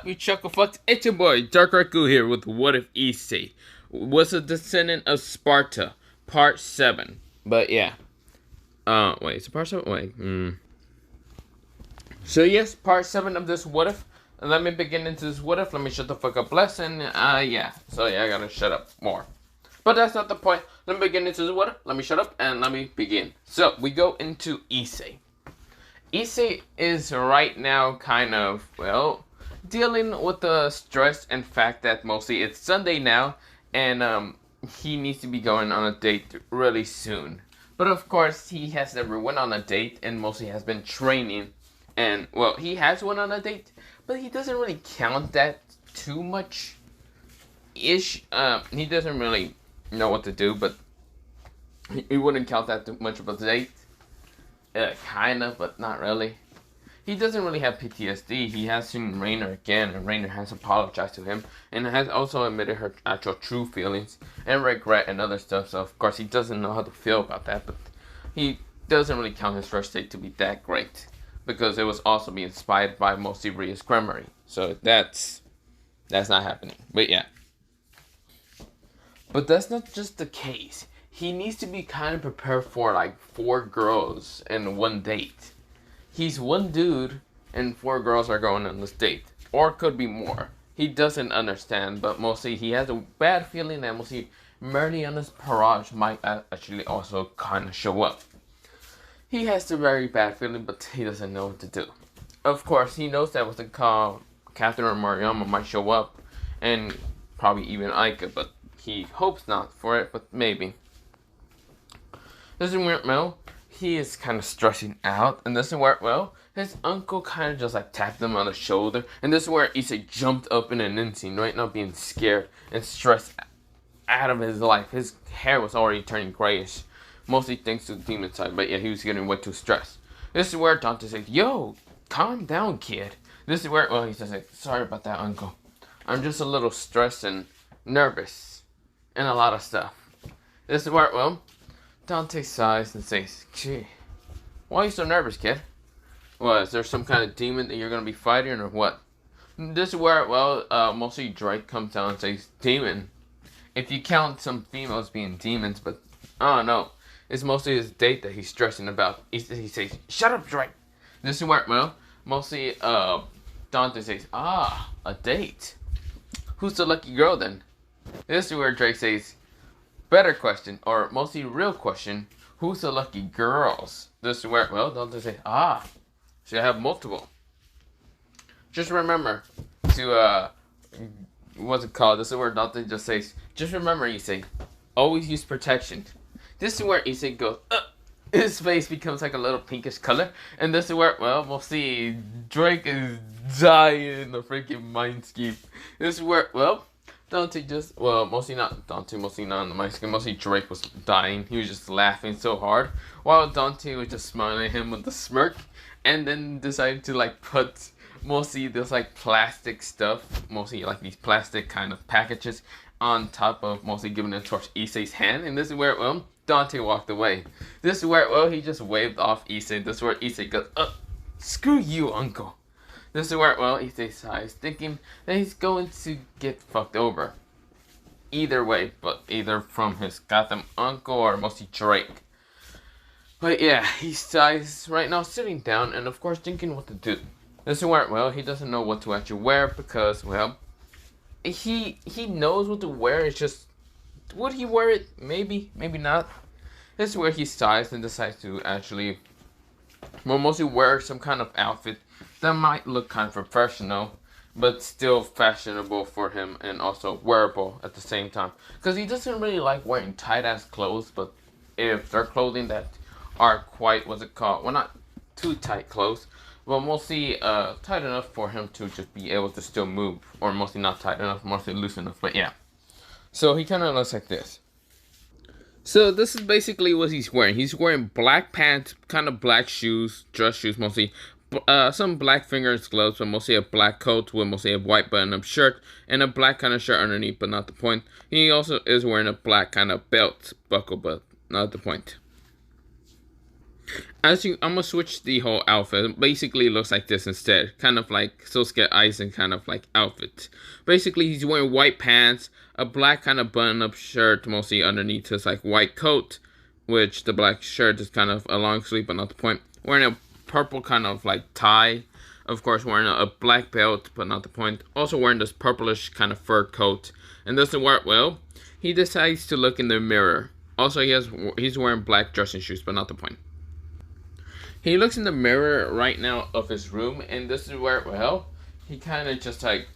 you chuckle fucks? It's your boy, Dark Raku here with What If Issei was a descendant of Sparta, part 7. But yeah. Wait, it's part 7? Wait, So yes, part 7 of this What If. Let me begin into this What If. Let me shut the fuck up less, and yeah. So yeah, I gotta shut up more. But that's not the point. Let me begin into this What If. Let me shut up, and let me begin. So, we go into Issei. Issei is right now kind of, well, dealing with the stress and fact that mostly it's Sunday now, and he needs to be going on a date really soon. But of course, he has never went on a date and mostly has been training. And, well, he has went on a date, but he doesn't really count that too much ish. He doesn't really know what to do, but he wouldn't count that too much of a date. Kind of, but not really. He doesn't really have PTSD. He has seen Rainer again, and Rainer has apologized to him, and has also admitted her actual true feelings, and regret, and other stuff, so of course he doesn't know how to feel about that, but he doesn't really count his first date to be that great, because it was also being inspired by mostly Ria's Creamery, so that's not happening, but yeah. But that's not just the case. He needs to be kind of prepared for like 4 girls and 1 date. He's one dude and 4 girls are going on this date. Or it could be more. He doesn't understand, but mostly he has a bad feeling that mostly Meridiana's Parage might actually also kind of show up. He has a very bad feeling, but he doesn't know what to do. Of course, he knows that what's it called, Catherine or Mariama might show up, and probably even Aika, but he hopes not for it, but maybe. This is where, well, he is kind of stressing out, and this is where, well, his uncle kind of just like tapped him on the shoulder, and this is where Issei jumped up in an instant, right now being scared and stressed out of his life. His hair was already turning grayish, mostly thanks to the demon side, but yeah, he was getting way too stressed. This is where Dante says, yo, calm down, kid. This is where, well, he says, like, sorry about that, uncle. I'm just a little stressed and nervous, and a lot of stuff. This is where, well, Dante sighs and says, gee, why are you so nervous, kid? Well, is there some kind of demon that you're going to be fighting or what? This is where, well, mostly Drake comes down and says, demon. If you count some females being demons, but, oh no, it's mostly his date that he's stressing about. He says, shut up, Drake. This is where, well, mostly, Dante says, a date. Who's the lucky girl then? This is where Drake says, better question, or mostly real question, who's the lucky girls? This is where, well, Dante say, so I have multiple. Just remember to, what's it called? This is where Dante just says, just remember, Issei, always use protection. This is where Issei goes, his face becomes like a little pinkish color, and this is where, well, we'll see, Drake is dying in the freaking mind scheme. This is where, well, Dante just, well, mostly not Dante, mostly not on the mind scheme, mostly Drake was dying. He was just laughing so hard, while Dante was just smiling at him with a smirk, and then decided to, like, put mostly this, like, plastic stuff, mostly, like, these plastic kind of packages on top of mostly giving it towards Issei's hand, and this is where, well, Dante walked away. This is where, well, he just waved off Issei. This is where Issei goes, screw you, uncle. This is where, well, Issei sighs, thinking that he's going to get fucked over. Either way, but either from his goddamn uncle or mostly Drake. But yeah, he sighs right now, sitting down and of course thinking what to do. This is where, well, he doesn't know what to actually wear because, well, he knows what to wear. It's just, would he wear it? Maybe, maybe not. This is where he sighs and decides to actually, well, mostly wear some kind of outfit that might look kind of professional, but still fashionable for him and also wearable at the same time. Because he doesn't really like wearing tight-ass clothes, but if they're clothing that are quite, what's it called? Well, not too tight clothes, but mostly tight enough for him to just be able to still move. Or mostly not tight enough, mostly loose enough, but yeah. So he kind of looks like this. So this is basically what he's wearing. He's wearing black pants, kind of black shoes, dress shoes mostly, some black fingers gloves, but mostly a black coat with mostly a white button-up shirt, and a black kind of shirt underneath, but not the point. He also is wearing a black kind of belt buckle, but not the point. I'm gonna switch the whole outfit. Basically, it looks like this instead. Kind of like Sosuke Aizen kind of like outfit. Basically, he's wearing white pants, a black kind of button-up shirt, mostly underneath his like white coat, which the black shirt is kind of a long sleeve, but not the point. Wearing a purple kind of like tie. Of course, wearing a black belt, but not the point. Also wearing this purplish kind of fur coat. And doesn't wear it well. He decides to look in the mirror. Also, he's wearing black dressing shoes, but not the point. He looks in the mirror right now of his room, and this is where, well, he kind of just like,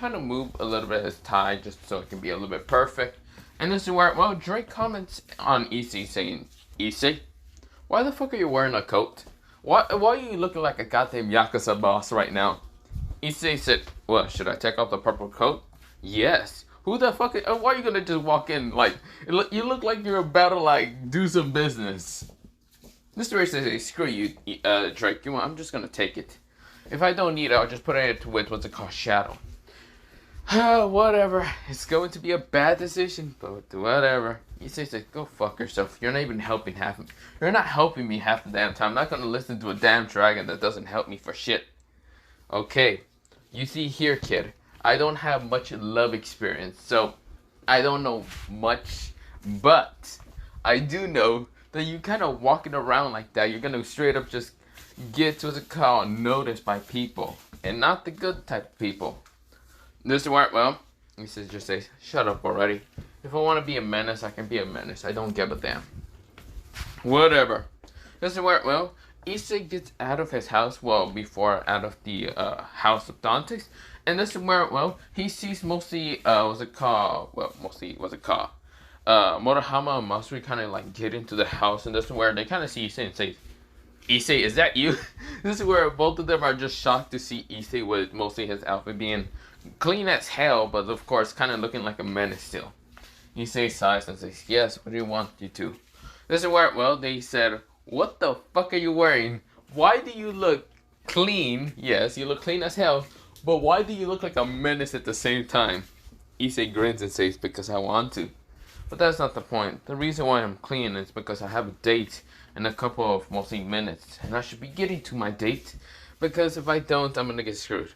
move a little bit his tie just so it can be a little bit perfect. And this is where, well, Drake comments on Issei saying, Issei, why the fuck are you wearing a coat? Why are you looking like a goddamn Yakuza boss right now? Issei said, well, should I take off the purple coat? Yes. Who the fuck, why are you gonna just walk in like, you look like you're about to like, do some business. Mr. Ray says, hey, screw you, Drake. You want? I'm just gonna take it. If I don't need it, I'll just put it with what's it called, shadow. Whatever. It's going to be a bad decision, but whatever. He says, go fuck yourself. You're not even helping You're not helping me half the damn time. I'm not gonna listen to a damn dragon that doesn't help me for shit. Okay. You see here, kid. I don't have much love experience, so I don't know much, but I do know that you kind of walking around like that, you're gonna straight up just get what's it called noticed by people, and not the good type of people. This is where, well, he says, just say, shut up already. If I want to be a menace, I can be a menace. I don't give a damn. Whatever. This is where, well, Issei gets out of his house, well, before out of the house of Dante's, and this is where, well, he sees mostly, Murahama and Masuri kind of like get into the house, and this is where they kind of see Issei and say, Issei, is that you? This is where both of them are just shocked to see Issei with mostly his outfit being clean as hell, but of course kind of looking like a menace still. Issei sighs and says, yes, what do you want you to? This is where, well, they said, what the fuck are you wearing? Why do you look clean? Yes, you look clean as hell, but why do you look like a menace at the same time? Issei grins and says, because I want to. But that's not the point. The reason why I'm clean is because I have a date in a couple of mostly minutes, and I should be getting to my date, because if I don't, I'm gonna get screwed.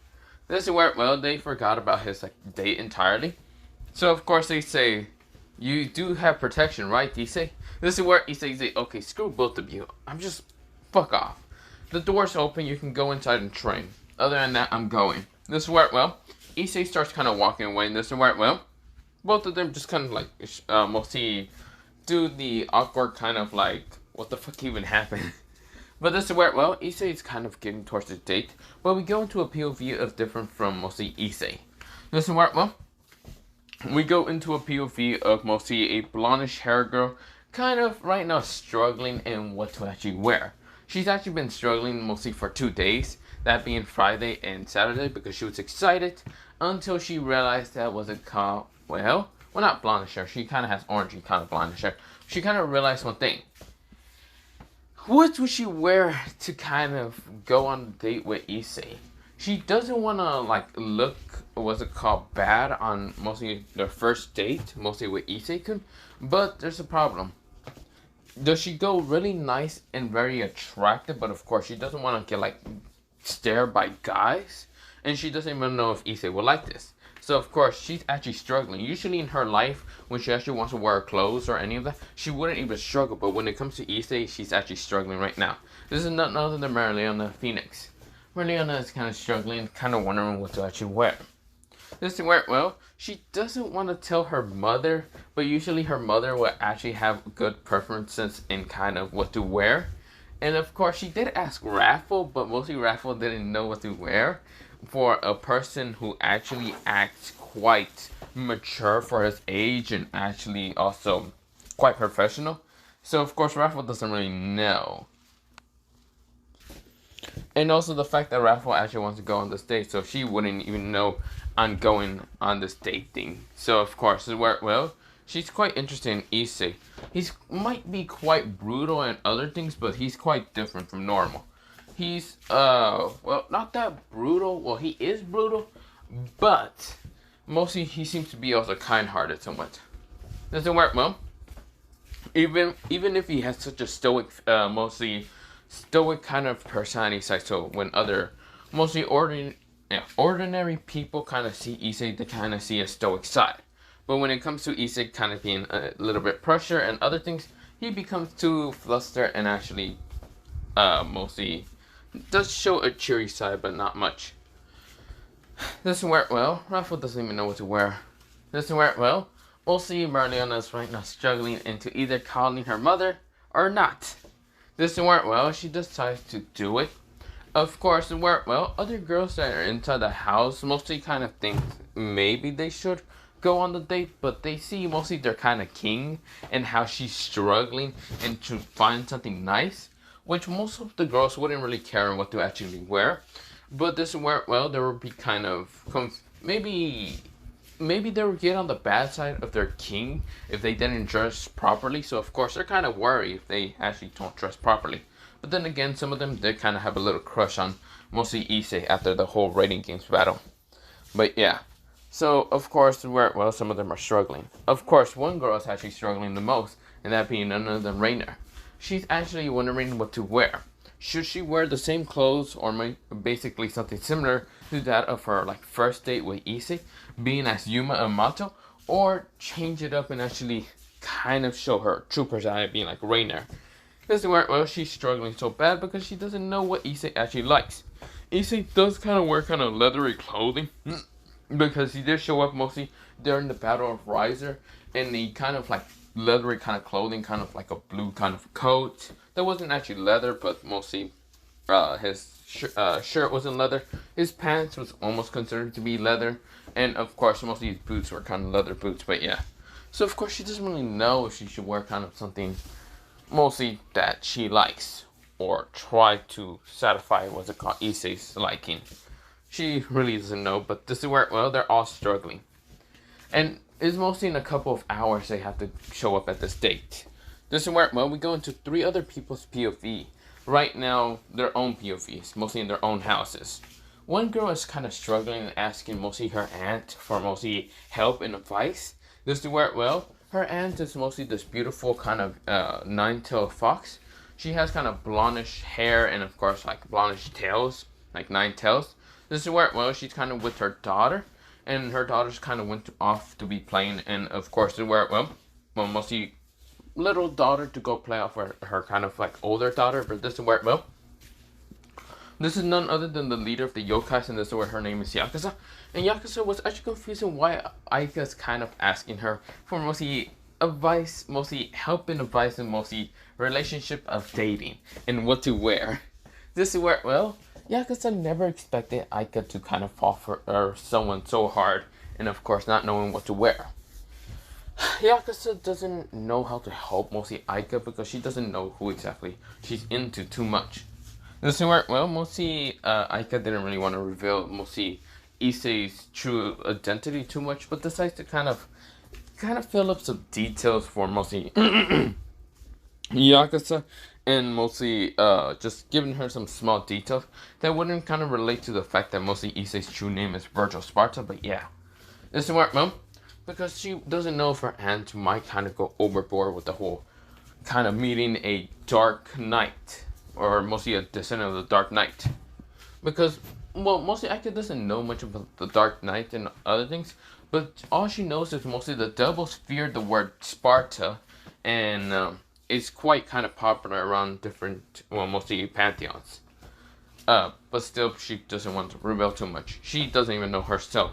This is where, well, they forgot about his like date entirely. So of course they say, you do have protection, right, Issei? This is where Issei say, okay, screw both of you. I'm just, fuck off. The door's open, you can go inside and train. Other than that, I'm going. This is where, well, Issei starts kind of walking away, and this is where, well, both of them just kind of like, mostly do the awkward kind of like, what the fuck even happened? But this is where, well, Issei is kind of getting towards the date, but we go into a POV of different from mostly Issei. This is where, well, we go into a POV of mostly a blondish hair girl, kind of right now struggling in what to actually wear. She's actually been struggling mostly for 2 days, that being Friday and Saturday, because she was excited until she realized that wasn't called, well, not blondish hair. She kind of has orangey kind of blondish hair. She kind of realized one thing. What would she wear to kind of go on a date with Issei? She doesn't want to like look, what's it called, bad on mostly their first date, mostly with Issei-kun, but there's a problem. Does she go really nice and very attractive, but of course she doesn't want to get like stared by guys, and she doesn't even know if Issei will like this. So of course she's actually struggling. Usually in her life, when she actually wants to wear clothes or any of that, she wouldn't even struggle. But when it comes to Issei, she's actually struggling right now. This is none other than Marileana Phoenix. Marileana is kind of struggling, kind of wondering what to actually wear. This is where, well, she doesn't want to tell her mother, but usually her mother will actually have good preferences in kind of what to wear. And of course she did ask Raffle, but mostly Raffle didn't know what to wear. For a person who actually acts quite mature for his age and actually also quite professional. So of course Raffle doesn't really know. And also the fact that Raffle actually wants to go on this date, so she wouldn't even know I'm going on this date thing. So of course, well, she's quite interested in Issei. He might be quite brutal and other things, but he's quite different from normal. He's, well, not that brutal. Well, he is brutal, but mostly he seems to be also kind-hearted somewhat. Doesn't work well. Even if he has such a stoic, mostly stoic kind of personality side. So when other mostly ordinary people kind of see Issei, they kind of see a stoic side. But when it comes to Issei kind of being a little bit pressure and other things, he becomes too flustered and actually mostly does show a cheery side, but not much. Doesn't wear it well. Raffle doesn't even know what to wear. Doesn't wear it well. We'll see Marleona is right now struggling into either calling her mother or not. Doesn't wear it well. She decides to do it. Of course, it worked well. Other girls that are inside the house mostly kind of think maybe they should go on the date, but they see mostly their kind of king and how she's struggling and to find something nice, which most of the girls wouldn't really care what to actually wear. But this worked well. There would be kind of maybe they would get on the bad side of their king if they didn't dress properly. So of course they're kind of worried if they actually don't dress properly. But then again, some of them did kind of have a little crush on mostly Issei after the whole rating games battle. But yeah. So of course, well, some of them are struggling. Of course, one girl is actually struggling the most, and that being none other than Rainer. She's actually wondering what to wear. Should she wear the same clothes or basically something similar to that of her first date with Issei, being as Yuma and Mato, or change it up and actually kind of show her true personality being like Rainer? Doesn't work well. She's struggling so bad because she doesn't know what Issei actually likes. Issei does kind of wear kind of leathery clothing because he did show up mostly during the Battle of Riser in the kind of leathery kind of clothing, kind of like a blue kind of coat. That wasn't actually leather, but mostly his shirt wasn't leather. His pants was almost considered to be leather. And of course, most of his boots were kind of leather boots, but yeah. So of course, she doesn't really know if she should wear kind of something mostly that she likes or try to satisfy Issei's liking. She really doesn't know, but this is where, well, they're all struggling. And it's mostly in a couple of hours they have to show up at this date. This is where, well, we go into 3 other people's POV. Right now, their own POVs, mostly in their own houses. One girl is kind of struggling and asking mostly her aunt for mostly help and advice. This is where, well, her aunt is mostly this beautiful kind of nine-tailed fox. She has kind of blondish hair and of course blondish tails, 9 tails. This is where, well, she's kind of with her daughter. And her daughter's kind of went off to be playing. And of course, this is where, well, mostly little daughter to go play off her kind of older daughter. But this is where, well, this is none other than the leader of the yokais, and this is where her name is Yakuza. And Yakuza was actually confusing why Aika's kind of asking her for mostly advice, mostly help and advice, and mostly relationship of dating and what to wear. This is where, well, Yakuza never expected Aika to kind of fall for someone so hard, and of course not knowing what to wear. Yakuza doesn't know how to help mostly Aika because she doesn't know who exactly she's into too much. This is where, well, mostly Aika didn't really want to reveal mostly Issei's true identity too much, but decides to kind of fill up some details for mostly Yakuza, and mostly just giving her some small details that wouldn't kind of relate to the fact that mostly Issei's true name is Virgil Sparta, but yeah. This is where, well, because she doesn't know if her aunt might kind of go overboard with the whole kind of meeting a dark knight, or mostly a descendant of the Dark Knight. Because, well, mostly Aika doesn't know much about the Dark Knight and other things, but all she knows is mostly the devils feared the word Sparta, and it's quite kind of popular around different, well, mostly pantheons. But still, she doesn't want to reveal too much. She doesn't even know herself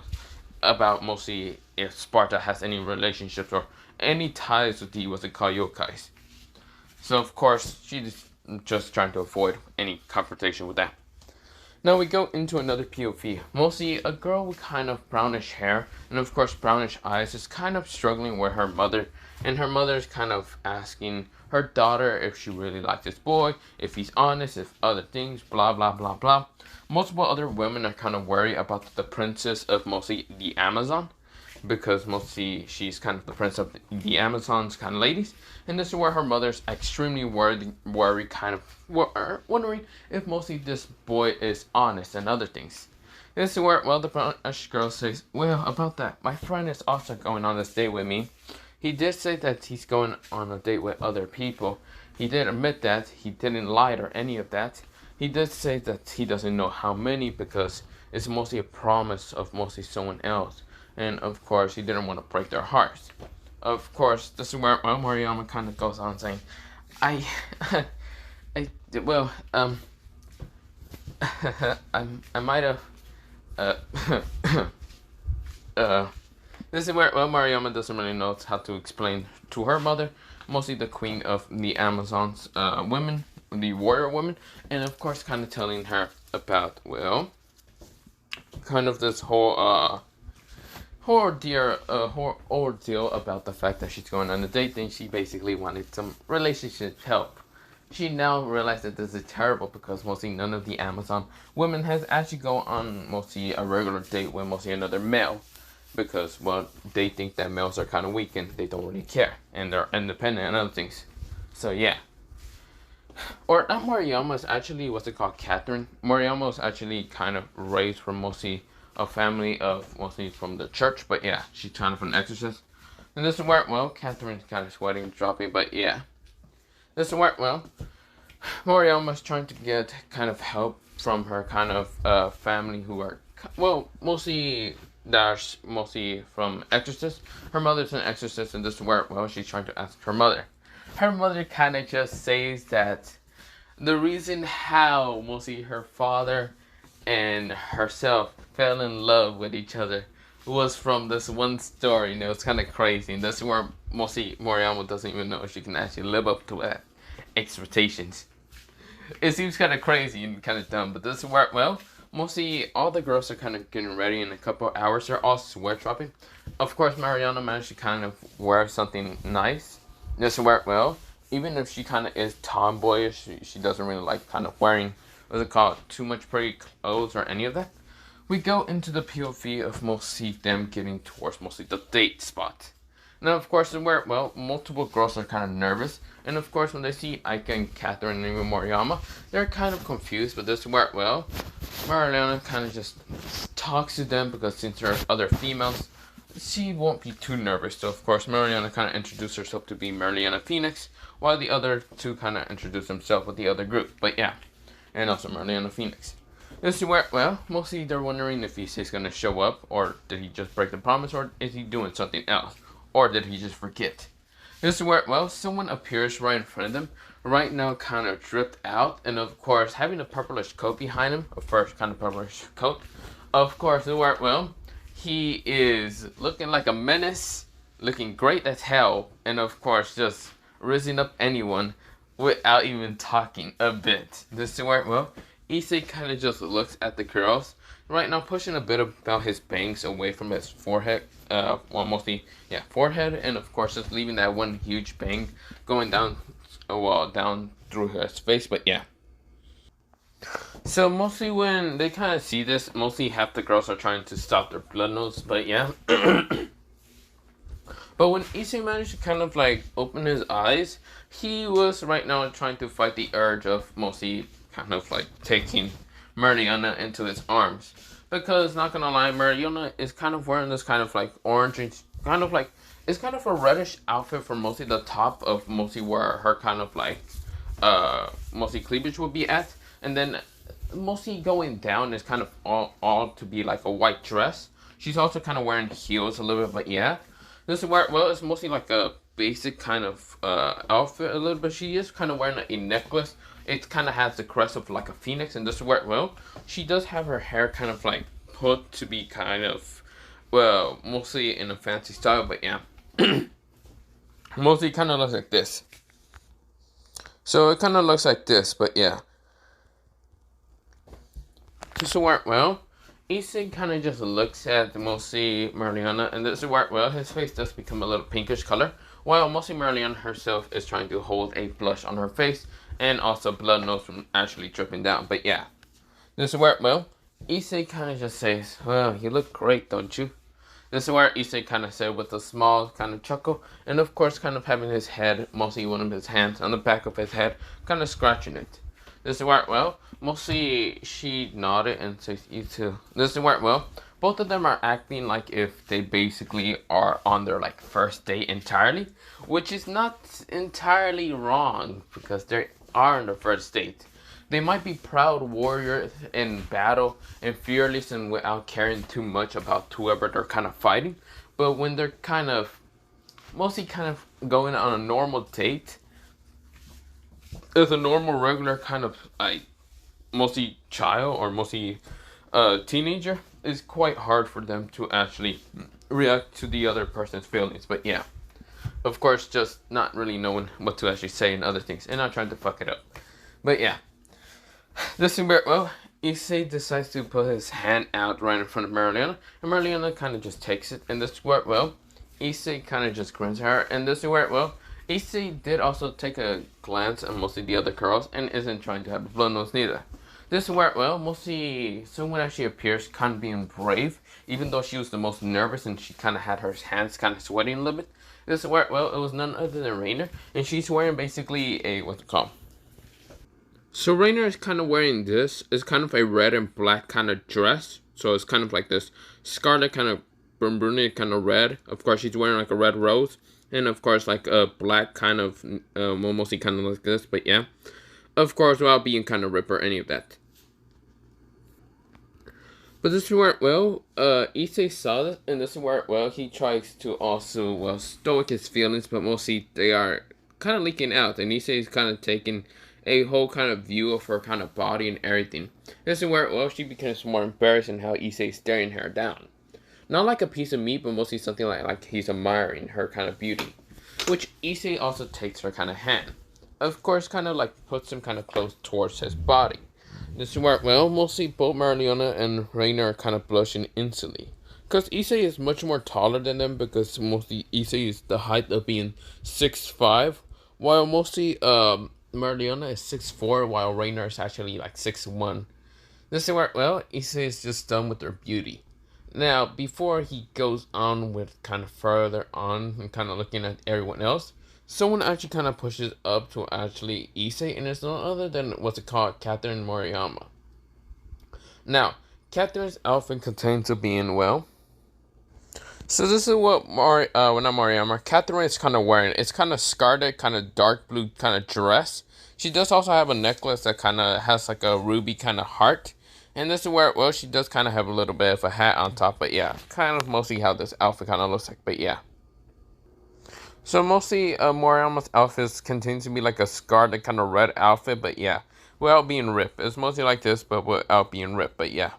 about mostly if Sparta has any relationships or any ties with the Iwasaka yokais. So, of course, she's just trying to avoid any confrontation with that. Now we go into another POV. Mostly a girl with kind of brownish hair and of course brownish eyes is kind of struggling with her mother, and her mother's kind of asking her daughter if she really likes this boy, if he's honest, if other things, blah blah blah blah. Multiple other women are kind of worried about the princess of mostly the Amazon, because mostly she's kind of the prince of the Amazons kind of ladies, and this is where her mother's extremely worried, kind of wondering if mostly this boy is honest and other things. This is where, well, the brownish girl says, well, about that, my friend is also going on this date with me. He did say that he's going on a date with other people, He did admit that. He didn't lie or any of that. He did say that he doesn't know how many because it's mostly a promise of mostly someone else. And of course, he didn't want to break their hearts. Of course, this is where Moriyama kind of goes on saying, I, well, I might have, uh, this is where Mariyama doesn't really know how to explain to her mother, mostly the queen of the Amazons, women, the warrior women, and of course, kind of telling her about kind of this whole ordeal about the fact that she's going on a date, and she basically wanted some relationship help. She now realized that this is terrible because mostly none of the Amazon women has actually go on mostly a regular date with mostly another male. Because, well, they think that males are kind of weak and they don't really care. And they're independent and other things. So, yeah. Or, not Moriyama, is actually, what's it called, Catherine. Moriyama was actually kind of raised from mostly a family of, mostly from the church. But, yeah, she's kind of an exorcist. And this is where, well, Catherine's kind of sweating and dropping. But, yeah. This is where, well, Moriyama's trying to get kind of help from her kind of family who are, well, mostly from exorcists. Her mother's an exorcist, and this is where, well, she's trying to ask her mother. Her mother kind of just says that the reason how mostly her father and herself fell in love with each other was from this one story, and it was kind of crazy. And this is where mostly Moriyama doesn't even know if she can actually live up to that expectations. It seems kind of crazy and kind of dumb, but this is where, well, mostly all the girls are kind of getting ready in a couple hours. They're all sweat dropping. Of course, Mariana managed to kind of wear something nice. Just wear, well, even if she kind of is tomboyish, she doesn't really like kind of wearing, what's it called, too much pretty clothes or any of that. We go into the POV of mostly them getting towards mostly the date spot. Now, of course, where, well, multiple girls are kind of nervous. And, of course, when they see Aika and Catherine and even Moriyama, they're kind of confused. But this is where, well, Mariana kind of just talks to them because since there are other females, she won't be too nervous. So, of course, Mariana kind of introduced herself to be Mariana Phoenix, while the other two kind of introduce themselves with the other group. But, yeah, and also Mariana Phoenix. This is where, well, mostly they're wondering if Issei's going to show up, or did he just break the promise, or is he doing something else? Or did he just forget? This is where, well, someone appears right in front of them, right now kind of dripped out, and of course, having a purplish coat behind him, a first kind of purplish coat, of course, where, well, he is looking like a menace, looking great as hell, and of course, just raising up anyone without even talking a bit. This is where, well, Issei kind of just looks at the girls, right now pushing a bit about his bangs away from his forehead, well, mostly, yeah, forehead, and of course just leaving that one huge bang going down, well, down through his face, but yeah. So mostly when they kind of see this, mostly half the girls are trying to stop their blood nose, but yeah. But when Issei managed to kind of like open his eyes, he was right now trying to fight the urge of mostly kind of like taking Mariana into his arms. Because, not gonna lie, Mariana is kind of wearing this kind of like orange, kind of like, it's kind of a reddish outfit for mostly the top of mostly where her kind of like, mostly cleavage would be at. And then mostly going down is kind of all to be like a white dress. She's also kind of wearing heels a little bit, but yeah. This is where, well, it's mostly like a basic kind of outfit a little bit. She is kind of wearing a necklace. It kind of has the crest of like a phoenix, and this is where, well, she does have her hair kind of like put to be kind of, well, mostly in a fancy style, but yeah. Mostly kind of looks like this. So it kind of looks like this, but yeah. This is where, well, Issei kind of just looks at mostly Mariana, and this is where, well, his face does become a little pinkish color, while mostly Mariana herself is trying to hold a blush on her face, and also blood nose from actually dripping down. But yeah, this is where, well, Issei kind of just says, well, you look great, don't you? This is where Issei kind of said with a small kind of chuckle, and of course kind of having his head, mostly one of his hands on the back of his head, kind of scratching it. This is where, well, mostly she nodded and says, you too. This is where, well, both of them are acting like if they basically are on their, like, first date entirely, which is not entirely wrong, because they are on their first date. They might be proud warriors in battle and fearless and without caring too much about whoever they're kind of fighting, but when they're kind of, mostly kind of going on a normal date, as a normal, regular kind of, like, mostly child or mostly teenager, it's quite hard for them to actually react to the other person's feelings. But yeah, of course, just not really knowing what to actually say and other things, and not trying to fuck it up. But yeah, this is where, well, Issei decides to put his hand out right in front of Mariana, and Mariana kind of just takes it, and this is where, well, Issei kind of just grins at her, and this is where, well, Issei did also take a glance at mostly the other girls, and isn't trying to have a blood nose neither. This is where, well, mostly someone actually appears kind of being brave, even though she was the most nervous and she kind of had her hands kind of sweating a little bit. This is where, well, it was none other than Rainer, and she's wearing basically a, what's it called? So Rainer is kind of wearing this. It's kind of a red and black kind of dress. So it's kind of like this scarlet kind of brunette kind of red. Of course, she's wearing like a red rose. And of course, like a black kind of, mostly kind of like this. But yeah. Of course, without being kind of rip or any of that. But this is where, well, Issei saw this. And this is where, well, he tries to also, well, stoic his feelings. But mostly they are kind of leaking out. And Issei is kind of taking a whole kind of view of her kind of body and everything. This is where, well, she becomes more embarrassed in how Issei is staring her down. Not like a piece of meat, but mostly something like he's admiring her kind of beauty. Which Issei also takes her kind of hand. Of course, kind of like puts him kind of close towards his body. This is where, well, mostly both Mariana and Rainer are kind of blushing instantly. Because Issei is much more taller than them, because mostly Issei is the height of being 6'5", while mostly, Mariana is 6'4", while Rainer is actually like 6'1". This is where, well, Issei is just done with her beauty. Now, before he goes on with kind of further on and kind of looking at everyone else, someone actually kind of pushes up to actually Issei, and it's none other than what's it called, Catherine Moriyama. Now, Catherine's outfit contains of being, well, so this is what not Moriyama, Catherine is kind of wearing. It's kind of scarlet, kind of dark blue kind of dress. She does also have a necklace that kind of has like a ruby kind of heart. And this is where, well, she does kind of have a little bit of a hat on top, but yeah, kind of mostly how this outfit kind of looks like, but yeah. So mostly, Moriyama's outfit continues to be like a scarlet kind of red outfit, but yeah, without being ripped. It's mostly like this, but without being ripped, but yeah.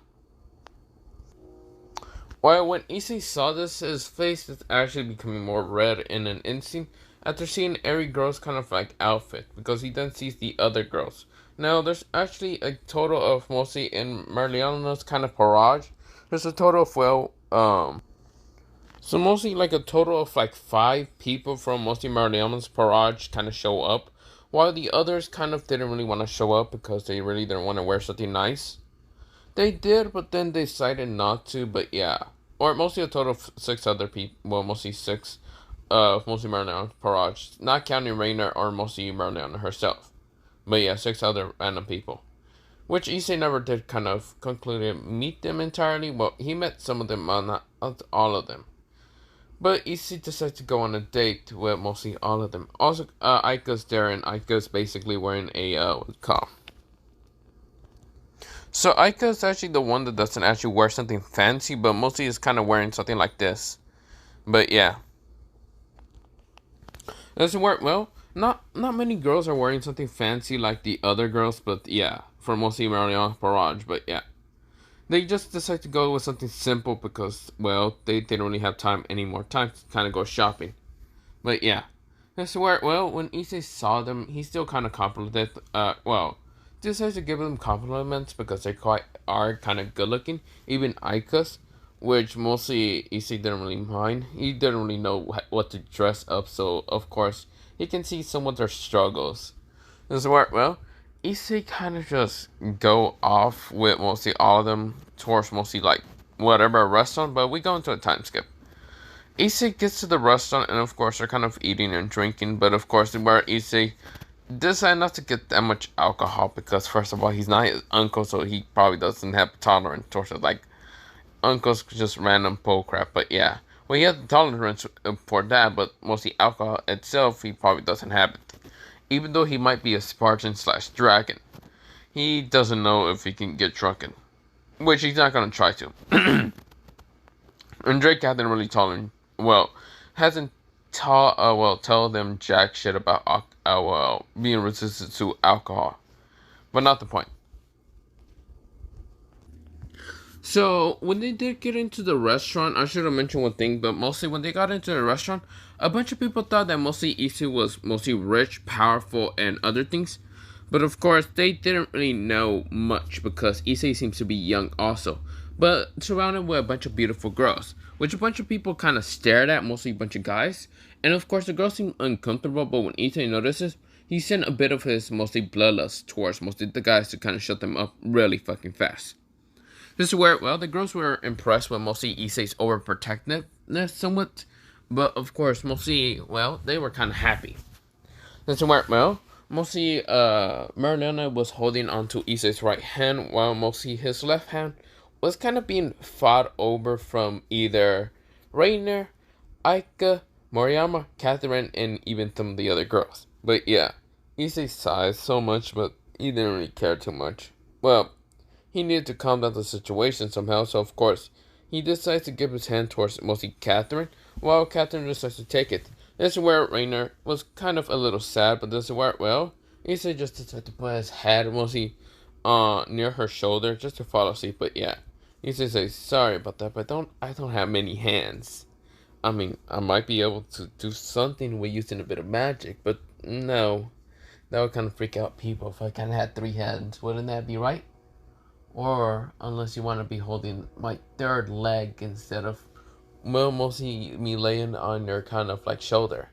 Well, when Issei saw this, his face is actually becoming more red in an instant after seeing every girl's kind of like outfit, because he then sees the other girls. Now, there's actually a total of, mostly in Mariana's kind of barrage, there's a total of, well, so mostly like a total of like 5 people from mostly Mariana's barrage kind of show up, while the others kind of didn't really want to show up because they really didn't want to wear something nice. They did, but then they decided not to, but yeah. Or mostly a total of 6 other people, well, mostly 6, mostly Mariana barrage, not counting Rainer or mostly Mariana herself. But yeah, 6 other random people. Which Issei never did kind of conclude meet them entirely. Well, he met some of them, not all of them. But Issei decided to go on a date with mostly all of them. Also, Aika's there, and Aika's basically wearing a, what's it called? So Aika is actually the one that doesn't actually wear something fancy, but mostly is kind of wearing something like this. But yeah. Doesn't work well. Not many girls are wearing something fancy like the other girls, but yeah, for mostly Mariana Barrage, but yeah. They just decided to go with something simple because, well, they didn't really have any more time to kind of go shopping. But yeah. That's where, well, when Issei saw them, he still kind of complimented, decided to give them compliments because they are kind of good looking. Even Aika's, which mostly Issei didn't really mind. He didn't really know what to dress up, so of course he can see some of their struggles. This is where, well, Issei kind of just go off with mostly all of them towards mostly like whatever restaurant, but we go into a time skip. Issei gets to the restaurant, and of course they're kind of eating and drinking, but of course where Issei decide not to get that much alcohol because first of all, he's not his uncle, so he probably doesn't have tolerance towards it. Like uncles, just random bull crap. But yeah, well, he has tolerance for that, but mostly alcohol itself, he probably doesn't have it. Even though he might be a Spartan slash dragon, he doesn't know if he can get drunken, which he's not gonna try to. And Drake hasn't really told him, well, hasn't tell them jack shit about being resistant to alcohol, but not the point. So when they did get into the restaurant, I should have mentioned one thing, but mostly when they got into the restaurant, a bunch of people thought that mostly Issei was mostly rich, powerful, and other things. But of course, they didn't really know much because Issei seems to be young also, but surrounded with a bunch of beautiful girls, which a bunch of people kind of stared at, mostly a bunch of guys. And of course, the girls seemed uncomfortable, but when Issei notices, he sent a bit of his mostly bloodlust towards mostly the guys to kind of shut them up really fucking fast. This is where, well, the girls were impressed with mostly Issei's overprotectiveness somewhat, but of course, mostly, well, they were kind of happy. This is where, well, mostly, Mariana was holding onto Issei's right hand, while mostly his left hand was kind of being fought over from either Rainer, Aika, Moriyama, Catherine, and even some of the other girls. But yeah, Issei sighed so much, but he didn't really care too much. Well, he needed to calm down the situation somehow, so of course, he decides to give his hand towards mostly Catherine, while Catherine decides to take it. This is where Rainer was kind of a little sad, but this is where, well, Issei just decided to put his head mostly near her shoulder just to fall asleep, but yeah. Issei says, sorry about that, but I don't have many hands. I mean, I might be able to do something with using a bit of magic, but no. That would kind of freak out people if I kind of had 3 hands. Wouldn't that be right? Or unless you want to be holding my third leg instead of, well, mostly me laying on your kind of like shoulder.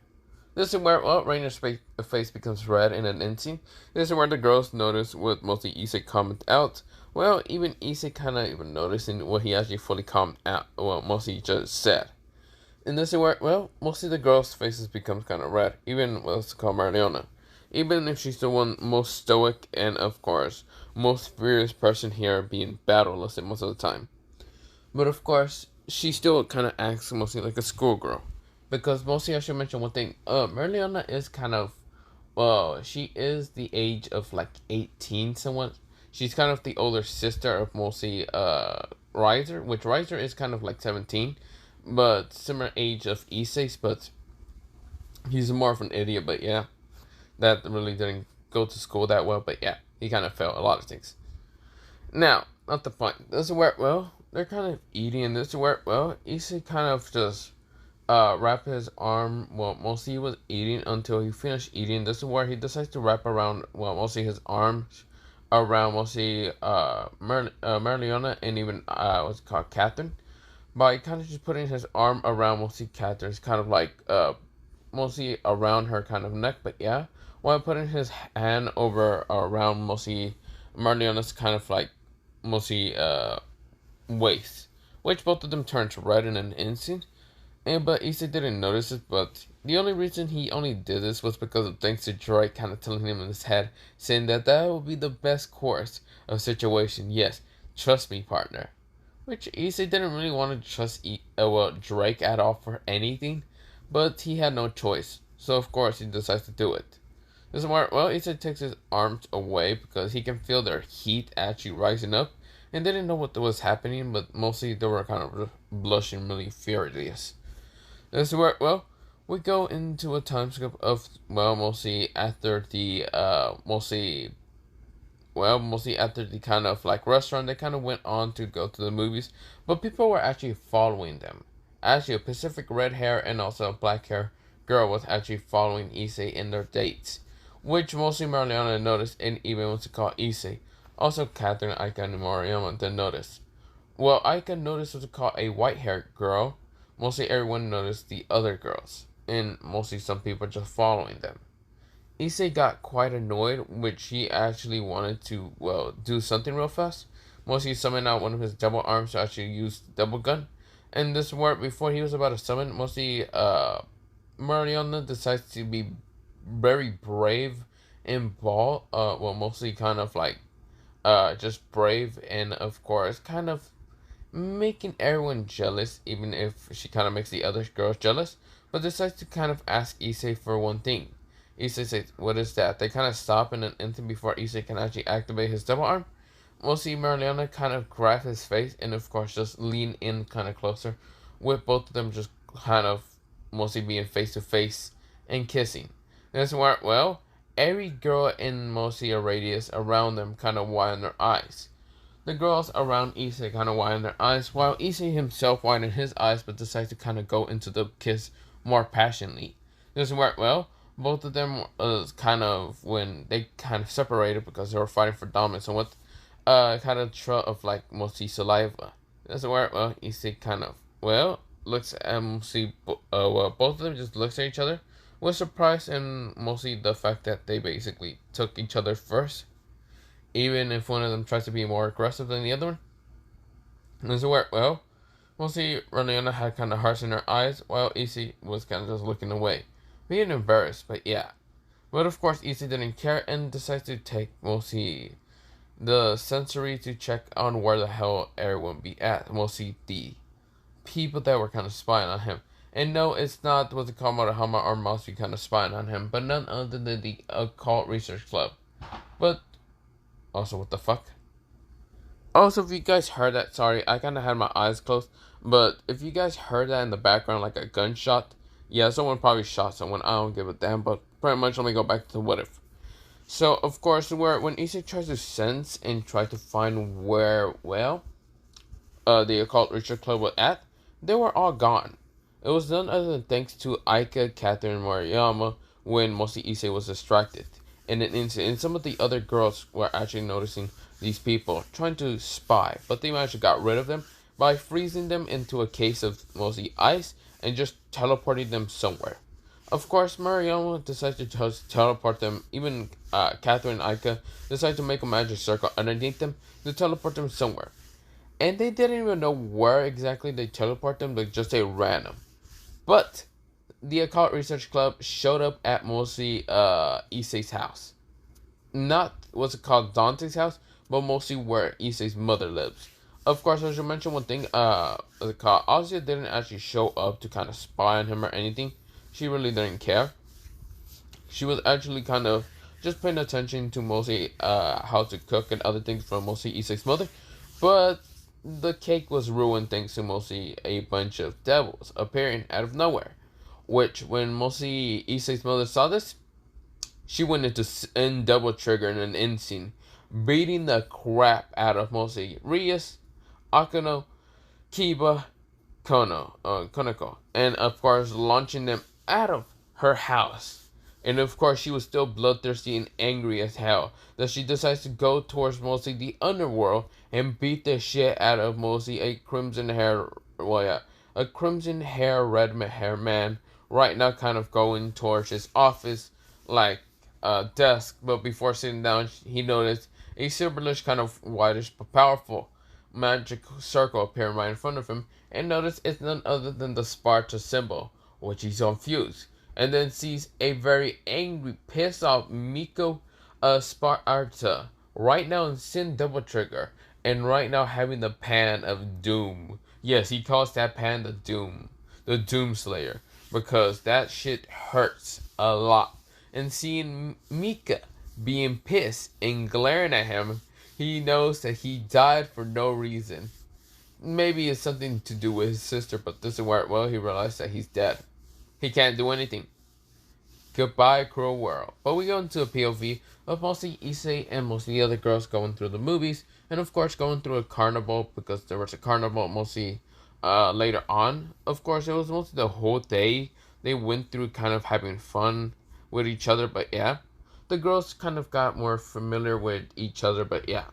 This is where, well, Rainer's face becomes red in an instant. This is where the girls notice what mostly Issei comment out. Well, even Issei kind of even noticing what he actually fully comment out, well, mostly just said. And this is where, well, mostly the girls' faces becomes kind of red, even what's called Mariana. Even if she's the one most stoic and, of course, most furious person here being battleless most of the time. But of course, she still kind of acts mostly like a schoolgirl. Because mostly I should mention one thing. Merliana is kind of, well, she is the age of like 18 somewhat. She's kind of the older sister of mostly Riser, which Riser is kind of like 17. But similar age of Issei's, but he's more of an idiot, but yeah. That really didn't go to school that well, but yeah, he kind of failed a lot of things. Now, not the point. This is where, well, they're kind of eating, and this is where, well, Issei kind of just wrapped his arm, well, mostly he was eating until he finished eating. This is where he decides to wrap around, well, mostly his arms around mostly Merliona and even, what's it called, Catherine. By kind of just putting his arm around mostly Catherine's kind of like, mostly around her kind of neck, but yeah. While putting his hand over around mostly Marliona's kind of like mostly waist, which both of them turned red in an instant. But Issei didn't notice it, but the only reason he only did this was because of thanks to Drake kind of telling him in his head, saying that would be the best course of situation. Yes, trust me, partner. Which Issei didn't really want to trust Drake at all for anything, but he had no choice, so of course he decides to do it. This is where, well, Issei takes his arms away because he can feel their heat actually rising up, and they didn't know what was happening, but mostly they were kind of blushing really furious. This is where, well, we go into a time skip of, well, mostly after the, mostly after the kind of like restaurant, they kind of went on to go to the movies, but people were actually following them. Actually, a Pacific red hair and also a black hair girl was actually following Issei in their dates, which mostly Mariana noticed and even wants to call Issei. Also, Catherine, Aika, and Moriyama didn't notice. Well, Aika noticed what to call a white-haired girl. Mostly everyone noticed the other girls, and mostly some people just following them. Issei got quite annoyed, which he actually wanted to, well, do something real fast. Mostly summon out one of his double arms to actually use the double gun. And this worked before he was about to summon. Mostly, Mariana decides to be very brave and ball, well, mostly kind of like, just brave, and of course, kind of making everyone jealous, even if she kind of makes the other girls jealous, but decides to kind of ask Issei for one thing. Issei says, "What is that?" They kind of stop in an instant before Issei can actually activate his double arm. We'll see Mariana kind of grab his face and, of course, just lean in kind of closer, with both of them just kind of mostly being face to face and kissing. That's where, well, every girl in mostly a radius around them kind of widen their eyes. The girls around Issei kind of widen their eyes, while Issei himself widens his eyes but decides to kind of go into the kiss more passionately. This is where, well, both of them kind of, when they kind of separated because they were fighting for dominance and with kind of trail of like mostly saliva. This is where, well, Issei kind of, well, looks at mostly, well, both of them just looks at each other with surprise and mostly the fact that they basically took each other first, even if one of them tries to be more aggressive than the other one. This is where, well, mostly Raniana had kind of hearts in her eyes, while Issei was kind of just looking away, being embarrassed, but yeah. But of course, Issei didn't care and decides to take mostly the sensory to check on where the hell everyone be at, mostly the people that were kind of spying on him. And no, it's not what the Kamarahama or Mouse be kind of spying on him, but none other than the Occult Research Club. But also, what the fuck? Also, if you guys heard that, sorry, I kind of had my eyes closed, but if you guys heard that in the background, like a gunshot, yeah, someone probably shot someone. I don't give a damn, but pretty much let me go back to what if. So, of course, when Issei tries to sense and try to find where, well, the Occult Research Club was at, they were all gone. It was none other than thanks to Aika, Catherine, and Mariyama when mostly Issei was distracted. And some of the other girls were actually noticing these people trying to spy, but they actually got rid of them by freezing them into a case of mostly ice and just teleporting them somewhere. Of course, Mariama decides to just teleport them. Even Catherine and Aika decide to make a magic circle underneath them to teleport them somewhere. And they didn't even know where exactly they teleport them, they just say random. But the Occult Research Club showed up at mostly Issei's house. Not what's it called, Dante's house, but mostly where Issei's mother lives. Of course, I should mention one thing, Ozia didn't actually show up to kind of spy on him or anything. She really didn't care. She was actually kind of just paying attention to mostly how to cook and other things from mostly Issei's mother. But the cake was ruined thanks to mostly a bunch of devils appearing out of nowhere. Which, when mostly Issei's mother saw this, she went into double trigger in an end scene, beating the crap out of mostly Rias, Akano, Kiba, Konoko, and of course launching them out of her house. And of course she was still bloodthirsty and angry as hell that she decides to go towards mostly the underworld and beat the shit out of mostly a crimson hair red hair man right now kind of going towards his office like desk, but before sitting down he noticed a silverish kind of whitish but powerful magic circle appearing right in front of him, and notice it's none other than the Sparta symbol, which he's confused, and then sees a very angry, pissed off Miko Sparta right now in Sin Double Trigger, and right now having the pan of doom. Yes, he calls that pan the Doom Slayer, because that shit hurts a lot. And seeing Mika being pissed and glaring at him, he knows that he died for no reason. Maybe it's something to do with his sister, but this is where, well, he realized that he's dead. He can't do anything. Goodbye, cruel world. But we go into a POV of mostly Issei and most of the other girls going through the movies, and of course going through a carnival, because there was a carnival mostly later on. Of course, it was mostly the whole day they went through kind of having fun with each other, but yeah. The girls kind of got more familiar with each other, but yeah.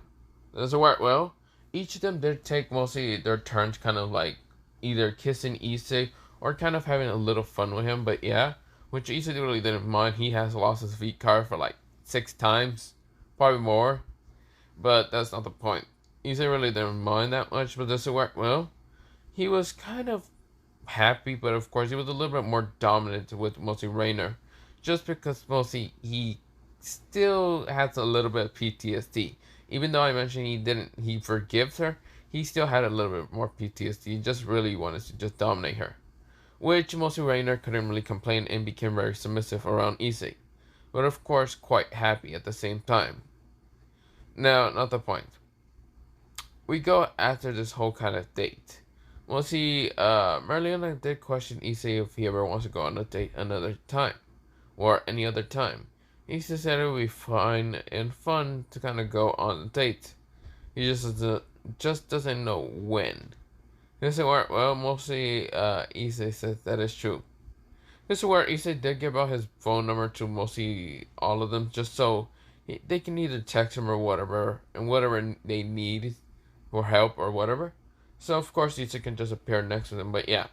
That's where, well, each of them did take mostly their turns kind of like either kissing Issei or kind of having a little fun with him, but yeah. Which Issei really didn't mind. He has lost his V card for like 6 times. Probably more. But that's not the point. Issei really didn't mind that much, but this is where, well, he was kind of happy, but of course he was a little bit more dominant with mostly Rainer. Just because mostly he still has a little bit of PTSD. Even though I mentioned he forgives her, he still had a little bit more PTSD. He just really wanted to just dominate her. Which mostly Rainer couldn't really complain and became very submissive around Issei. But of course quite happy at the same time. Now, not the point. We go after this whole kind of date. Well, see, Marlena did question Issei if he ever wants to go on a date another time. Or any other time. Issei said it would be fine and fun to kind of go on a date. He just doesn't know when. This is where, well, mostly Issei says that is true. This is where Issei did give out his phone number to mostly all of them, just so they can either text him or whatever, and whatever they need for help or whatever. So of course Issei can just appear next to them, but yeah.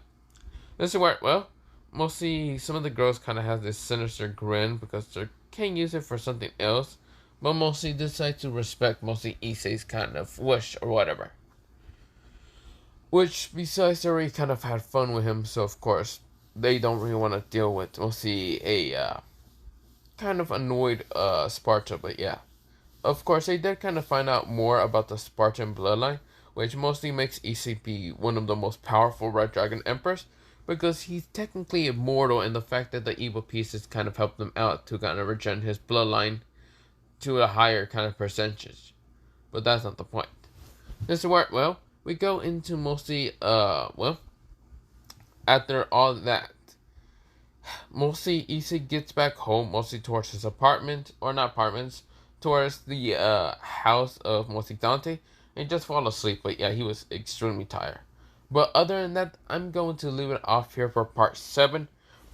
This is where, well, mostly some of the girls kind of have this sinister grin because they can't use it for something else, but mostly decide to respect mostly Issei's kind of wish or whatever. Which, besides, they already kind of had fun with him, so of course they don't really want to deal with mostly a kind of annoyed Sparta, but yeah. Of course, they did kind of find out more about the Spartan bloodline, which mostly makes Issei be one of the most powerful Red Dragon Emperors, because he's technically immortal, and the fact that the evil pieces kind of helped him out to kind of regen his bloodline to a higher kind of percentage. But that's not the point. This is where, well, we go into mostly, well, after all that, mostly Issei gets back home, mostly towards his apartment, or not apartments, towards the house of mostly Dante, and just fall asleep. But yeah, he was extremely tired. But other than that, I'm going to leave it off here for part 7.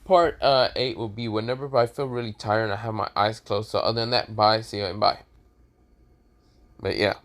Part 8 will be whenever, but I feel really tired and I have my eyes closed. So other than that, bye, see you, and bye. But yeah.